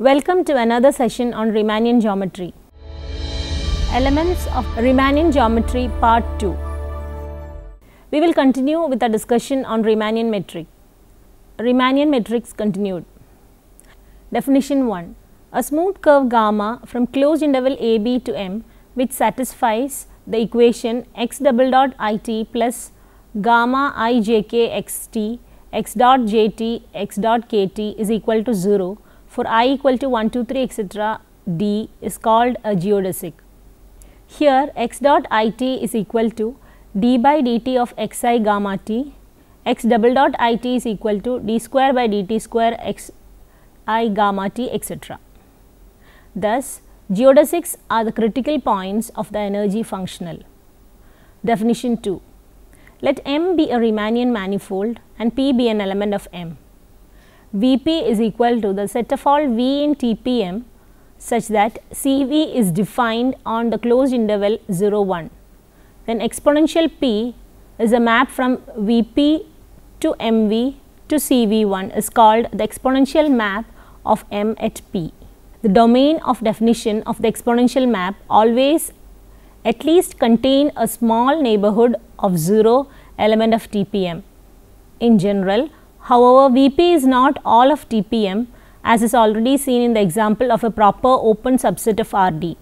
Welcome to another session on Riemannian geometry. Elements of Riemannian geometry part 2. We will continue with a discussion on Riemannian metric. Riemannian metrics continued. Definition 1. A smooth curve gamma from closed interval AB to M which satisfies the equation x double dot it plus gamma ijk xt x dot jt x dot kt is equal to 0 for I equal to 1, 2, 3 etc. d is called a geodesic. Here x dot it is equal to d by dt of xi gamma t, x double dot it is equal to d square by dt square xi gamma t etc. Thus, geodesics are the critical points of the energy functional. Definition 2. Let M be a Riemannian manifold and P be an element of M. Vp is equal to the set of all V in TPM such that Cv is defined on the closed interval 0, 1. Then exponential P is a map from Vp to Mv to Cv1 is called the exponential map of M at P. The domain of definition of the exponential map always at least contain a small neighborhood of 0 element of TPM. In general, however, Vp is not all of TPM as is already seen in the example of a proper open subset of Rd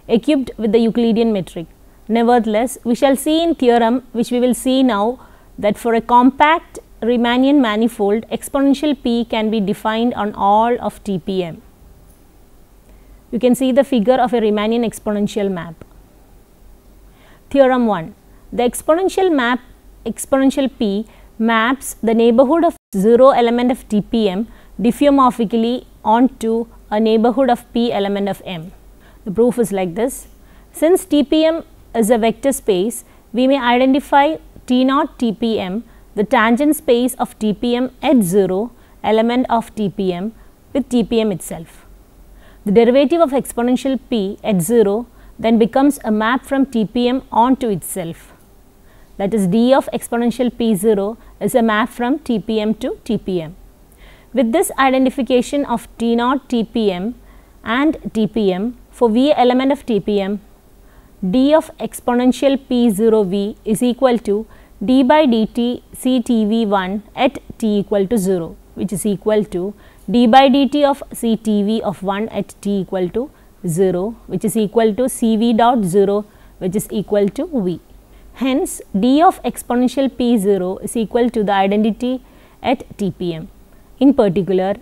equipped with the Euclidean metric. Nevertheless, we shall see in theorem which we will see now that for a compact Riemannian manifold exponential P can be defined on all of TPM. You can see the figure of a Riemannian exponential map. Theorem 1. The exponential P maps the neighborhood of 0 element of TPM diffeomorphically onto a neighborhood of P element of M. The proof is like this. Since TPM is a vector space, we may identify T0 TPM, the tangent space of TPM at 0 element of TPM with TPM itself. The derivative of exponential P at 0 then becomes a map from TPM onto itself. That is, d of exponential P0 is a map from TPM to TPM. With this identification of T0 TPM and TPM for V element of TPM, d of exponential P0V is equal to d by dt CTV1 at t equal to 0, which is equal to d by dt of CTV of 1 at t equal to 0, which is equal to Cv dot 0, which is equal to V. Hence, d of exponential P0 is equal to the identity at TPM. In particular,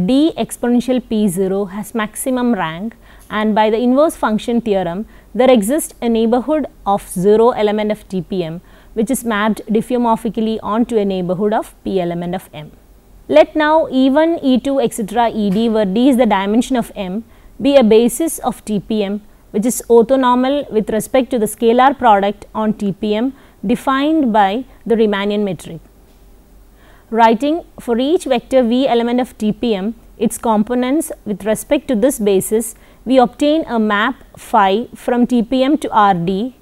d exponential P0 has maximum rank, and by the inverse function theorem, there exists a neighborhood of 0 element of TPM which is mapped diffeomorphically onto a neighborhood of P element of M. Let now E1, E2 etc. Ed where d is the dimension of M be a basis of TPM which is orthonormal with respect to the scalar product on TPM defined by the Riemannian metric. Writing for each vector V element of TPM its components with respect to this basis, we obtain a map phi from TPM to Rd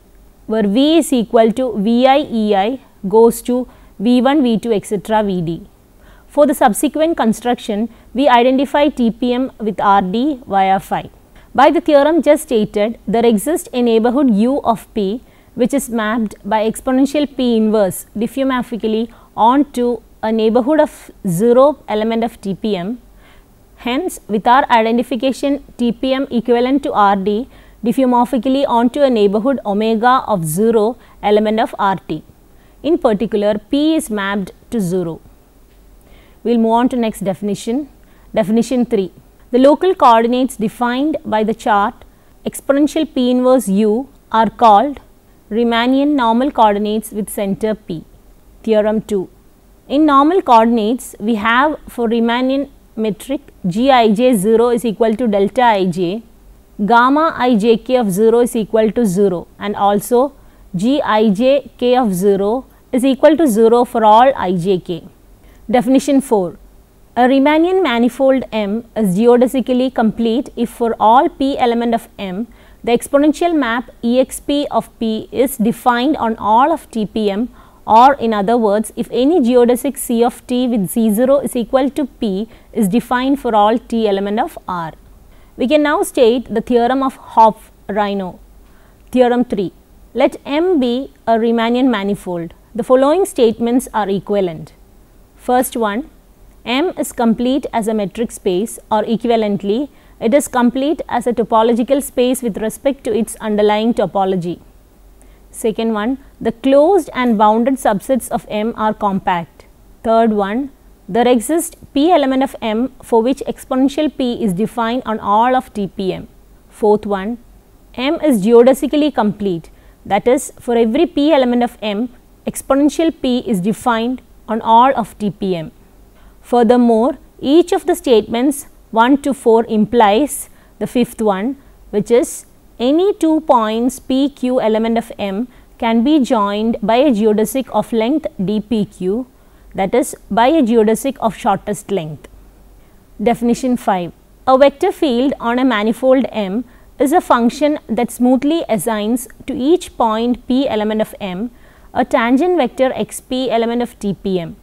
where V is equal to Vi Ei goes to V1, V2 etc. Vd. For the subsequent construction, we identify TPM with Rd via phi. By the theorem just stated, there exists a neighborhood U of P which is mapped by exponential P inverse diffeomorphically onto a neighborhood of 0 element of TPM. Hence, with our identification TPM equivalent to Rd diffeomorphically onto a neighborhood omega of 0 element of Rt. In particular, P is mapped to 0. We will move on to next definition. Definition 3. The local coordinates defined by the chart exponential P inverse U are called Riemannian normal coordinates with center P. Theorem 2. In normal coordinates, we have for Riemannian metric Gij 0 is equal to delta Ij, gamma ijk of 0 is equal to 0, and also Gij k of 0 is equal to 0 for all ijk. Definition 4. A Riemannian manifold M is geodesically complete if for all P element of M, the exponential map exp of P is defined on all of TPM or in other words, if any geodesic C of t with Z0 is equal to P is defined for all t element of R. We can now state the theorem of Hopf-Ranow. Theorem 3. Let M be a Riemannian manifold. The following statements are equivalent. First one, M is complete as a metric space, or equivalently, it is complete as a topological space with respect to its underlying topology. Second one, the closed and bounded subsets of M are compact. Third one, there exists P element of M for which exponential P is defined on all of TPM. Fourth one, M is geodesically complete, that is, for every P element of M, exponential P is defined on all of TPM. Furthermore, each of the statements 1 to 4 implies the fifth one, which is any 2 points PQ element of M can be joined by a geodesic of length dpq, that is, by a geodesic of shortest length. Definition 5. A vector field on a manifold M is a function that smoothly assigns to each point P element of M a tangent vector xp element of TPM.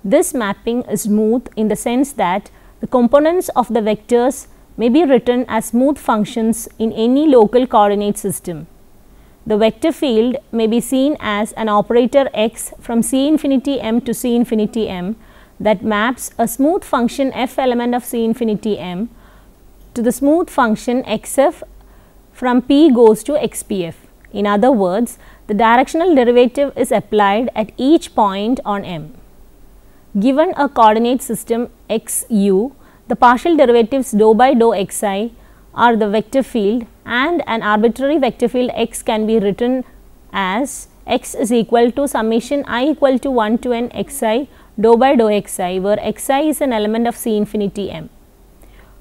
This mapping is smooth in the sense that the components of the vectors may be written as smooth functions in any local coordinate system. The vector field may be seen as an operator x from C infinity m to C infinity m that maps a smooth function f element of C infinity m to the smooth function xf from P goes to xpf. In other words, the directional derivative is applied at each point on M. Given a coordinate system xu, the partial derivatives dou by dou xi are the vector field, and an arbitrary vector field x can be written as x is equal to summation I equal to 1 to n xi dou by dou xi, where xi is an element of C infinity m.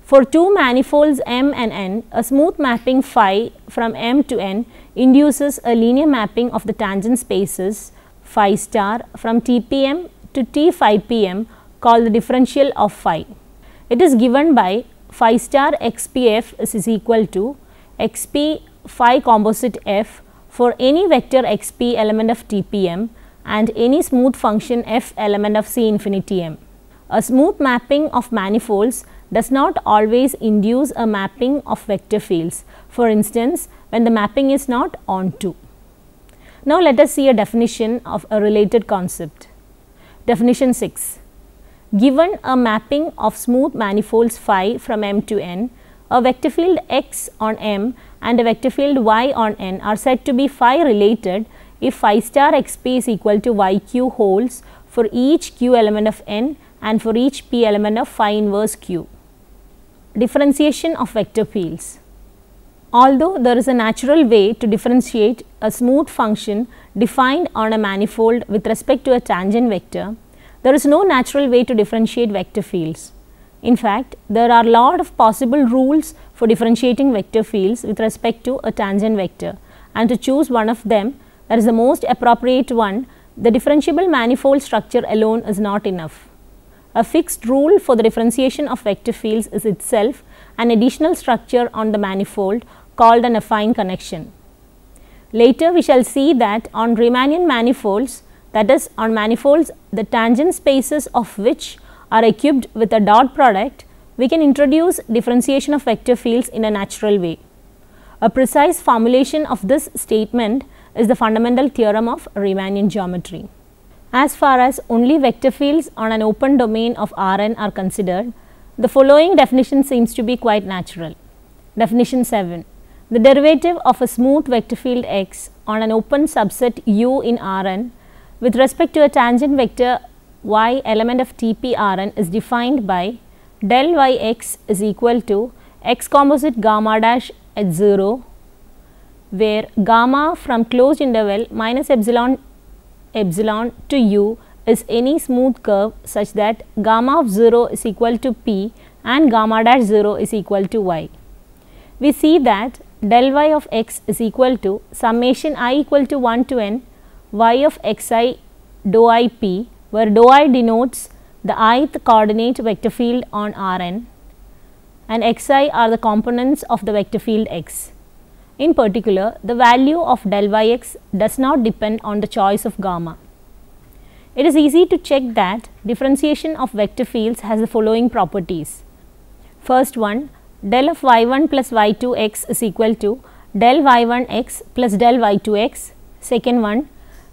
For two manifolds M and N, a smooth mapping phi from M to N induces a linear mapping of the tangent spaces phi star from TPM to T phi Pm called the differential of phi. It is given by phi star xpf is equal to xp phi composite f for any vector xp element of TPM and any smooth function f element of C infinity m. A smooth mapping of manifolds does not always induce a mapping of vector fields, for instance, when the mapping is not onto. Now, let us see a definition of a related concept. Definition 6. Given a mapping of smooth manifolds phi from M to N, a vector field x on M and a vector field y on N are said to be phi related if phi star xp is equal to yq holds for each q element of N and for each p element of phi inverse q. Differentiation of vector fields. Although there is a natural way to differentiate a smooth function defined on a manifold with respect to a tangent vector, there is no natural way to differentiate vector fields. In fact, there are a lot of possible rules for differentiating vector fields with respect to a tangent vector, and to choose one of them, that is the most appropriate one, the differentiable manifold structure alone is not enough. A fixed rule for the differentiation of vector fields is itself an additional structure on the manifold called an affine connection. Later we shall see that on Riemannian manifolds, that is on manifolds the tangent spaces of which are equipped with a dot product, we can introduce differentiation of vector fields in a natural way. A precise formulation of this statement is the fundamental theorem of Riemannian geometry. As far as only vector fields on an open domain of Rn are considered, the following definition seems to be quite natural. Definition 7. The derivative of a smooth vector field x on an open subset U in Rn with respect to a tangent vector y element of Tp Rn is defined by del yx is equal to x composite gamma dash at 0, where gamma from closed interval minus epsilon to u is any smooth curve such that gamma of 0 is equal to p and gamma dash 0 is equal to y. We see that del y of x is equal to summation I equal to 1 to n y of xi dou I p, where dou I denotes the ith coordinate vector field on Rn and xi are the components of the vector field x. In particular, the value of del yx does not depend on the choice of gamma. It is easy to check that differentiation of vector fields has the following properties. First one, del of y1 plus y2 x is equal to del y1 x plus del y2 x. Second one,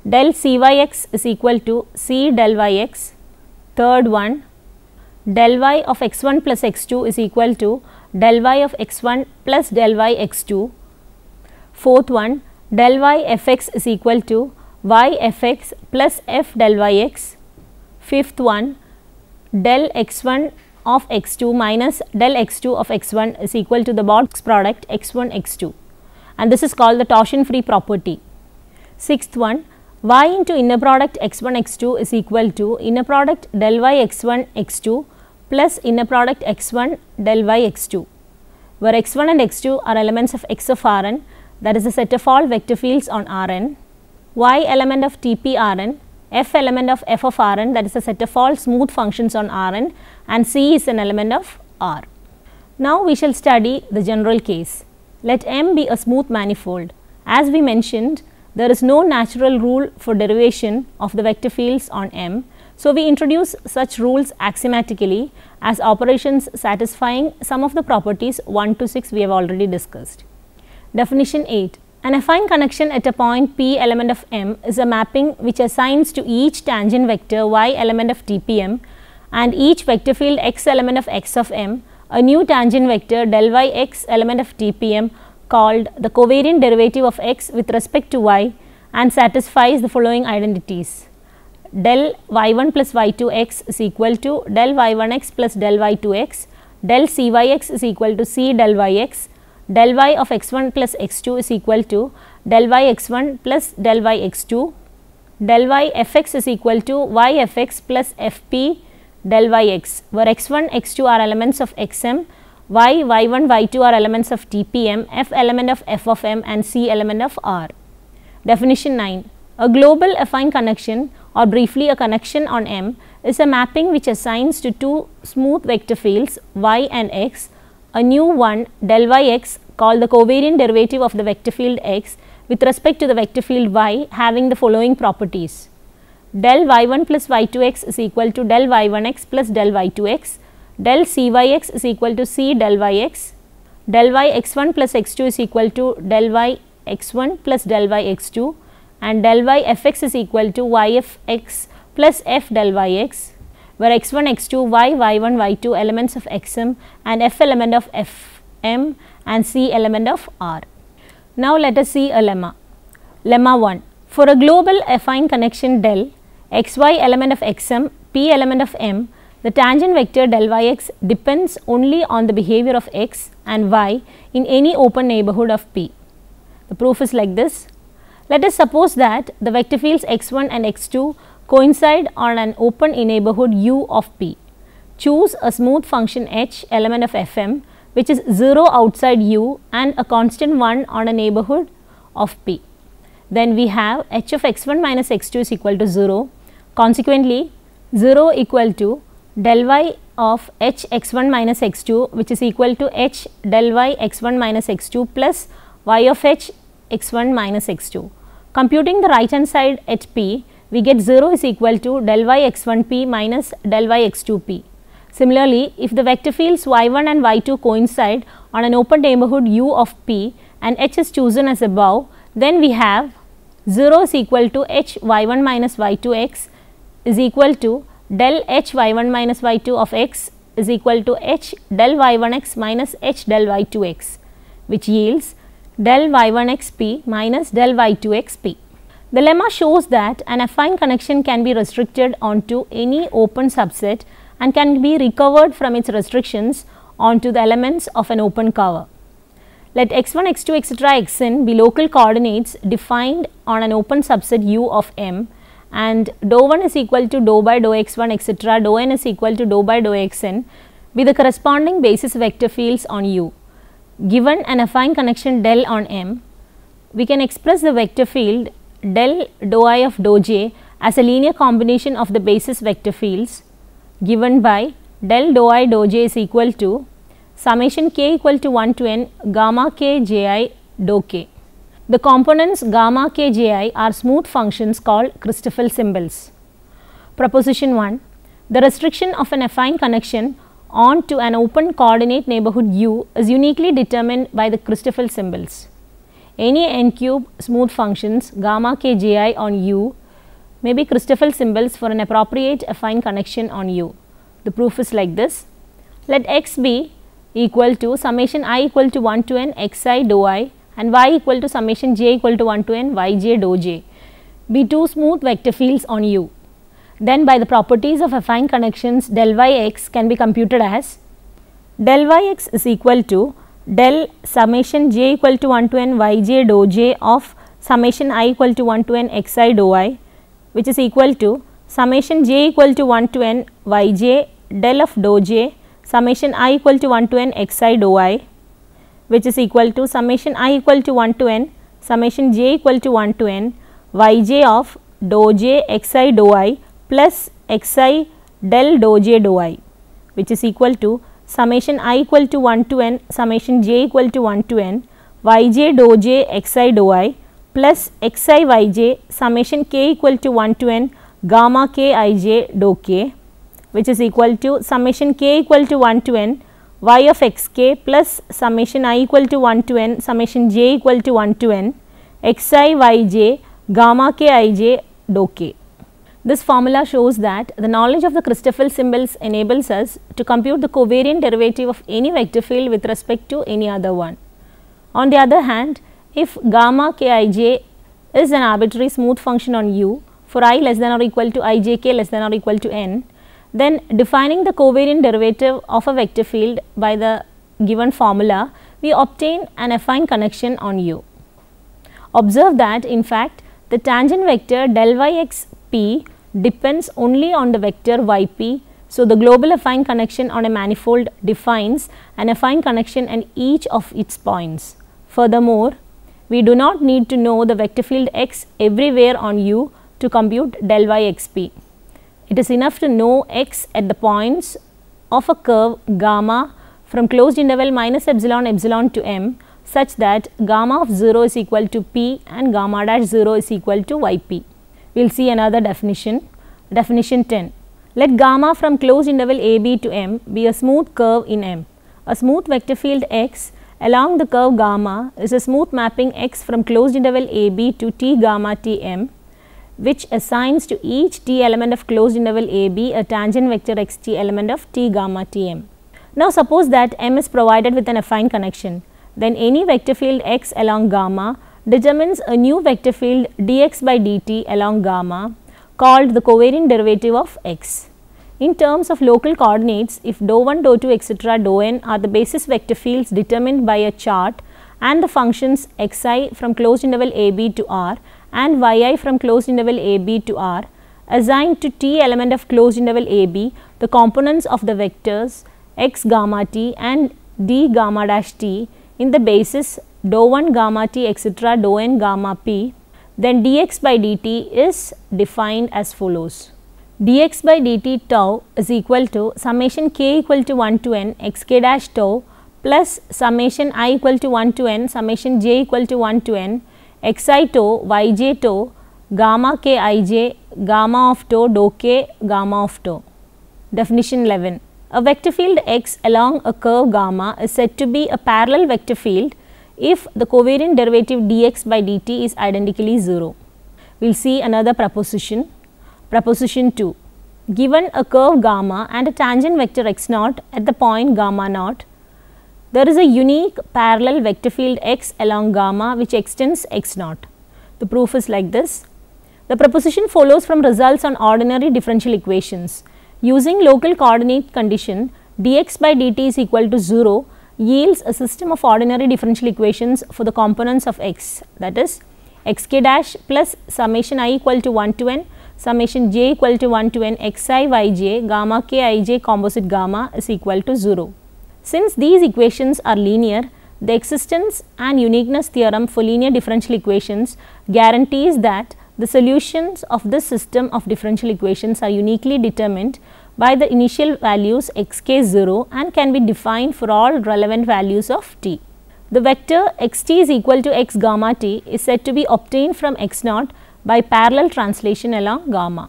del cyx is equal to c del yx. Third one, del y of x1 plus x2 is equal to del y of x1 plus del y x2. Fourth one, del y fx is equal to y fx plus f del yx. Fifth one, del x1 of x2 minus del x2 of x1 is equal to the box product x1 x2, and this is called the torsion free property. Sixth one, y into inner product x1 x2 is equal to inner product del y x1 x2 plus inner product x1 del y x2, where x1 and x2 are elements of X of Rn, that is the set of all vector fields on Rn, y element of Tp Rn, f element of f of Rn, that is the set of all smooth functions on Rn, and C is an element of R. Now we shall study the general case. Let M be a smooth manifold. As we mentioned, there is no natural rule for derivation of the vector fields on M. So we introduce such rules axiomatically as operations satisfying some of the properties 1 to 6 we have already discussed. Definition 8. An affine connection at a point P element of M is a mapping which assigns to each tangent vector y element of TPM and each vector field x element of X of M a new tangent vector del y x element of TPM called the covariant derivative of x with respect to y and satisfies the following identities. Del y1 plus y2 x is equal to del y1 x plus del y2 x, del cyx is equal to c del yx, del y of x1 plus x2 is equal to del y x1 plus del y x2, del y fx is equal to y fx plus fp del yx, where x1 x2 are elements of xm, y1 y2 are elements of TPM, f element of f of m, and c element of R. Definition 9. A global affine connection, or briefly a connection on M, is a mapping which assigns to two smooth vector fields y and x a new one del yx called the covariant derivative of the vector field x with respect to the vector field y having the following properties. Del y1 plus y2 x is equal to del y1 x plus del y2 x, del cyx is equal to c del yx, del y x1 plus x2 is equal to del y x1 plus del y x2, and del y fx is equal to y f x plus f del yx, where x1 x2 y1 y2 elements of xm and f element of fm and c element of R. Now let us see a lemma. Lemma 1. For a global affine connection del xy element of xm, p element of m, the tangent vector del yx depends only on the behavior of x and y in any open neighborhood of P. The proof is like this. Let us suppose that the vector fields x1 and x2 coincide on an open neighborhood U of P. Choose a smooth function h element of fm which is 0 outside U and a constant 1 on a neighborhood of P. Then we have h of x1 minus x2 is equal to 0. Consequently, 0 equal to del y of h x1 minus x2 which is equal to h del y x1 minus x2 plus y of h x1 minus x2. Computing the right hand side at P, we get 0 is equal to del y x1 p minus del y x2 p. Similarly, if the vector fields y1 and y2 coincide on an open neighborhood U of P and h is chosen as above, then we have 0 is equal to h y1 minus y2 x is equal to del h y1 minus y2 of x is equal to h del y1 x minus h del y2 x, which yields del y1 x p minus del y2 x p. The lemma shows that an affine connection can be restricted onto any open subset and can be recovered from its restrictions onto the elements of an open cover. Let x1, x2, etc. xn be local coordinates defined on an open subset U of M, and dou 1 is equal to dou by dou x1 etc. dou n is equal to dou by dou xn with the corresponding basis vector fields on U. Given an affine connection del on M, we can express the vector field del dou I of dou j as a linear combination of the basis vector fields given by del dou I dou j is equal to summation k equal to 1 to n gamma k j I dou k. The components gamma k j I are smooth functions called Christoffel symbols. Proposition 1. The restriction of an affine connection on to an open coordinate neighborhood U is uniquely determined by the Christoffel symbols. Any n cube smooth functions gamma k j I on U may be Christoffel symbols for an appropriate affine connection on U. The proof is like this. Let x be equal to summation I equal to 1 to n xi dou I and y equal to summation j equal to 1 to n yj dou j be two smooth vector fields on U. Then by the properties of affine connections, del y x can be computed as del y x is equal to del summation j equal to 1 to n yj dou j of summation I equal to 1 to n xi dou I, which is equal to summation j equal to 1 to n yj del of dou j summation I equal to 1 to n xi dou I, which is equal to summation I equal to 1 to n summation j equal to 1 to n yj of dou j xi dou I plus xi del dou j dou I, which is equal to summation I equal to 1 to n summation j equal to 1 to n yj dou j xi dou I plus xi yj summation k equal to 1 to n gamma k ij dou k, which is equal to summation k equal to 1 to n y of xk plus summation I equal to 1 to n summation j equal to 1 to n xi yj gamma k ij dou k. This formula shows that the knowledge of the Christoffel symbols enables us to compute the covariant derivative of any vector field with respect to any other one. On the other hand, if gamma k ij is an arbitrary smooth function on U for I less than or equal to ijk less than or equal to n, then defining the covariant derivative of a vector field by the given formula, we obtain an affine connection on U. Observe that in fact, the tangent vector del y x p depends only on the vector yp. So, the global affine connection on a manifold defines an affine connection at each of its points. Furthermore, we do not need to know the vector field x everywhere on U to compute del y x p. It is enough to know x at the points of a curve gamma from closed interval minus epsilon epsilon to m such that gamma of 0 is equal to p and gamma dash 0 is equal to yp. We will see another definition. Definition 10. Let gamma from closed interval a b to m be a smooth curve in M. A smooth vector field x along the curve gamma is a smooth mapping x from closed interval a b to t gamma t m, which assigns to each t element of closed interval a b a tangent vector x t element of t gamma t m. Now, suppose that M is provided with an affine connection, then any vector field x along gamma determines a new vector field dx by dt along gamma called the covariant derivative of x. In terms of local coordinates, if dou 1, dou 2 etc. dou n are the basis vector fields determined by a chart and the functions xi from closed interval a b to r and yi from closed interval a b to r assigned to t element of closed interval a b the components of the vectors x gamma t and d gamma dash t in the basis dou 1 gamma t etc. dou n gamma p, then dx by dt is defined as follows. Dx by dt tau is equal to summation k equal to 1 to n xk dash tau plus summation I equal to 1 to n summation j equal to 1 to n xi tau yj tau gamma k ij gamma of tau dou k gamma of tau. Definition 11. A vector field x along a curve gamma is said to be a parallel vector field if the covariant derivative dx by dt is identically 0. We will see another proposition. Proposition 2. Given a curve gamma and a tangent vector x naught at the point gamma naught, there is a unique parallel vector field x along gamma which extends x naught. The proof is like this. The proposition follows from results on ordinary differential equations. Using local coordinate condition dx by dt is equal to 0 yields a system of ordinary differential equations for the components of x, that is xk dash plus summation I equal to 1 to n summation j equal to 1 to n xi yj gamma k ij composite gamma is equal to 0. Since these equations are linear, the existence and uniqueness theorem for linear differential equations guarantees that the solutions of this system of differential equations are uniquely determined by the initial values xk 0 and can be defined for all relevant values of t. The vector xt is equal to x gamma t is said to be obtained from x naught by parallel translation along gamma.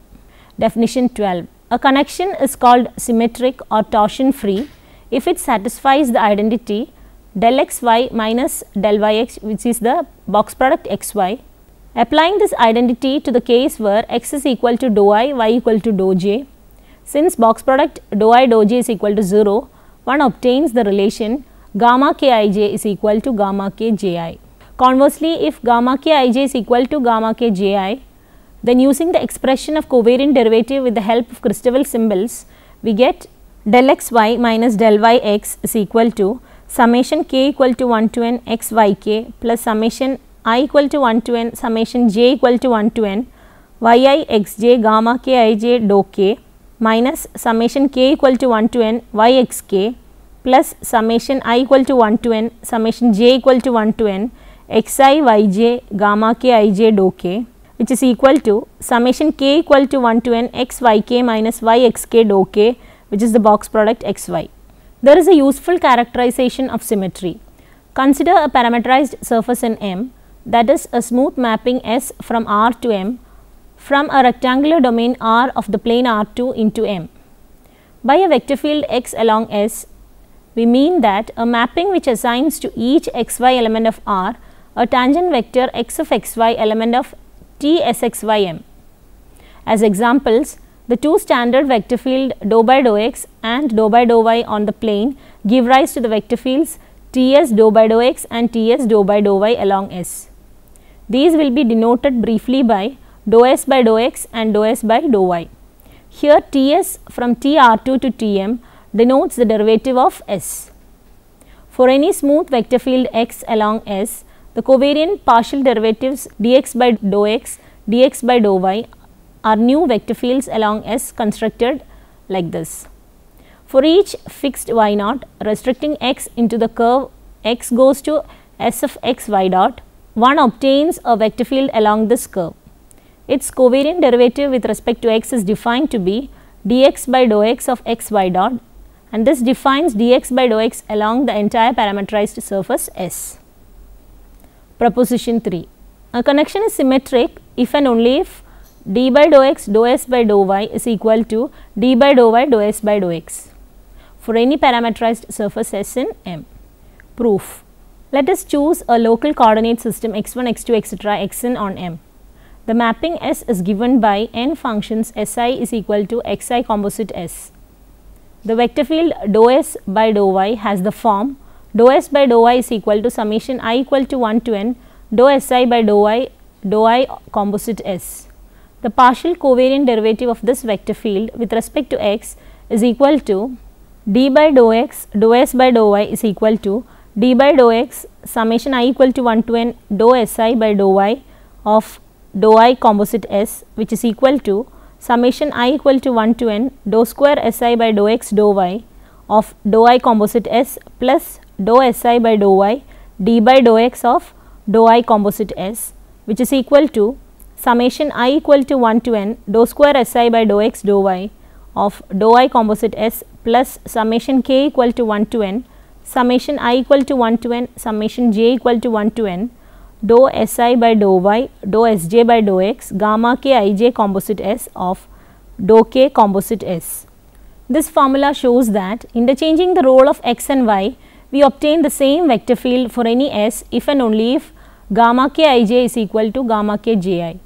Definition 12. A connection is called symmetric or torsion free if it satisfies the identity del xy minus del yx, which is the box product xy. Applying this identity to the case where x is equal to dou I, y equal to dou j. Since box product dou I dou j is equal to 0, one obtains the relation gamma k I j is equal to gamma k j I. Conversely, if gamma k I j is equal to gamma k j I, then using the expression of covariant derivative with the help of Christoffel symbols, we get del xy minus del yx is equal to summation k equal to 1 to n x y k plus summation I equal to 1 to n summation j equal to 1 to n y I x j gamma k I j dou k minus summation k equal to 1 to n y x k plus summation I equal to 1 to n summation j equal to 1 to n x I y j gamma k I j dou k, which is equal to summation k equal to 1 to n x y k minus y x k dou k, which is the box product x y. There is a useful characterization of symmetry. Consider a parameterized surface in M, that is a smooth mapping S from R to M from a rectangular domain R of the plane R2 into M. By a vector field x along S, we mean that a mapping which assigns to each xy element of R a tangent vector x of xy element of T S x y M. As examples, the two standard vector field dou by dou x and dou by dou y on the plane give rise to the vector fields T S dou by dou x and T S dou by dou y along S. These will be denoted briefly by dou S by dou x and dou S by dou y. Here T S from T R2 to T M denotes the derivative of S. For any smooth vector field x along S, the covariant partial derivatives dx by dou x, dx by dou y are new vector fields along S constructed like this. For each fixed y naught restricting x into the curve x goes to S of x y dot, one obtains a vector field along this curve. Its covariant derivative with respect to x is defined to be dx by dou x of x y dot, and this defines dx by dou x along the entire parameterized surface S. Proposition 3. A connection is symmetric if and only if d by dou x dou s by dou y is equal to d by dou y dou s by dou x for any parameterized surface S in M. Proof. Let us choose a local coordinate system x1, x2, etc. xn on M. The mapping S is given by n functions Si is equal to xi composite S. The vector field dou s by dou y has the form dou s by dou y is equal to summation I equal to 1 to n dou si by dou I composite S. The partial covariant derivative of this vector field with respect to x is equal to d by dou x dou s by dou y is equal to d by dou x summation I equal to 1 to n dou si by dou y of dou I composite S, which is equal to summation I equal to 1 to n dou square si by dou x dou y of dou I composite S plus dou si by dou y d by dou x of dou I composite S, which is equal to summation I equal to 1 to n dou square si by dou x dou y of dou I composite S plus summation k equal to 1 to n summation I equal to 1 to n summation j equal to 1 to n dou si by dou y dou sj by dou x gamma k ij composite S of dou k composite S. This formula shows that interchanging the role of x and y, we obtain the same vector field for any S if and only if gamma k ij is equal to gamma k ji.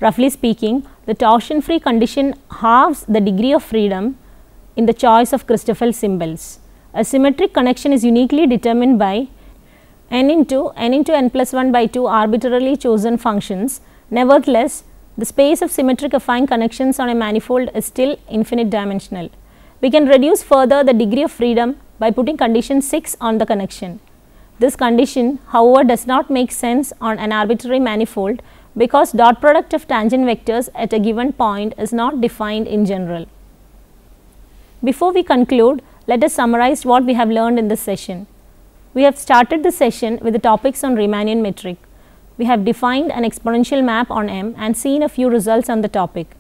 Roughly speaking, the torsion free condition halves the degree of freedom in the choice of Christoffel symbols. A symmetric connection is uniquely determined by n into n plus 1 by 2 arbitrarily chosen functions. Nevertheless, the space of symmetric affine connections on a manifold is still infinite dimensional. We can reduce further the degree of freedom by putting condition 6 on the connection. This condition, however, does not make sense on an arbitrary manifold because dot product of tangent vectors at a given point is not defined in general. Before we conclude, let us summarize what we have learned in this session. We have started the session with the topics on Riemannian metric. We have defined an exponential map on M and seen a few results on the topic.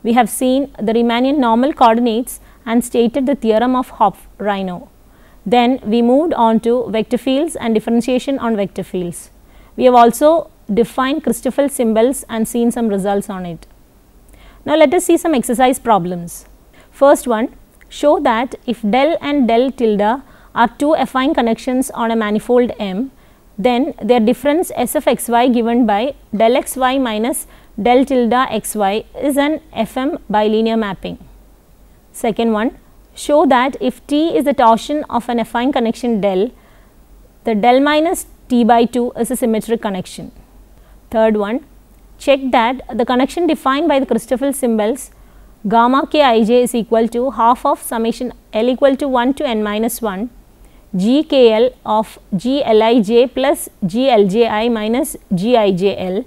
We have seen the Riemannian normal coordinates and stated the theorem of Hopf-Rino. Then we moved on to vector fields and differentiation on vector fields. We have also defined Christoffel symbols and seen some results on it. Now let us see some exercise problems. First one, show that if del and del tilde are two affine connections on a manifold M, then their difference S of xy given by del xy minus del tilde xy is an FM bilinear mapping. Second one, show that if T is the torsion of an affine connection del, the del minus T by 2 is a symmetric connection. Third one, check that the connection defined by the Christoffel symbols gamma k ij is equal to half of summation L equal to 1 to n minus 1 GKL of GLij plus GLji minus GijL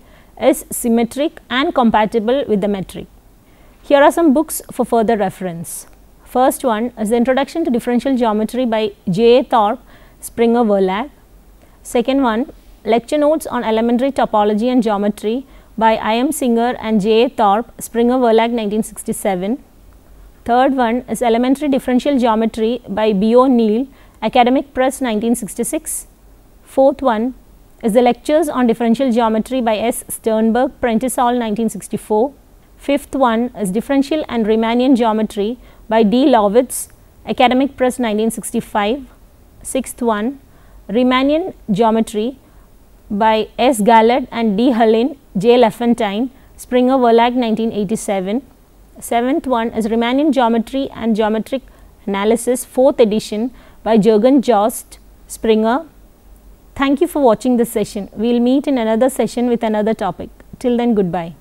is symmetric and compatible with the metric. Here are some books for further reference. First one is the Introduction to Differential Geometry by J. A. Thorpe, Springer Verlag. Second one, Lecture Notes on Elementary Topology and Geometry by I. M. Singer and J. A. Thorpe, Springer Verlag 1967. Third one is Elementary Differential Geometry by B. O. Neal, Academic Press 1966. Fourth one is the Lectures on Differential Geometry by S. Sternberg, Prentice Hall 1964. Fifth one is Differential and Riemannian Geometry by D. Lovitz, Academic Press 1965. Sixth one, Riemannian Geometry by S. Gallard and D. Hallin, J. Lafontaine, Springer Verlag 1987. Seventh one is Riemannian Geometry and Geometric Analysis, 4th edition by Jürgen Jost, Springer. Thank you for watching this session. We will meet in another session with another topic. Till then, goodbye.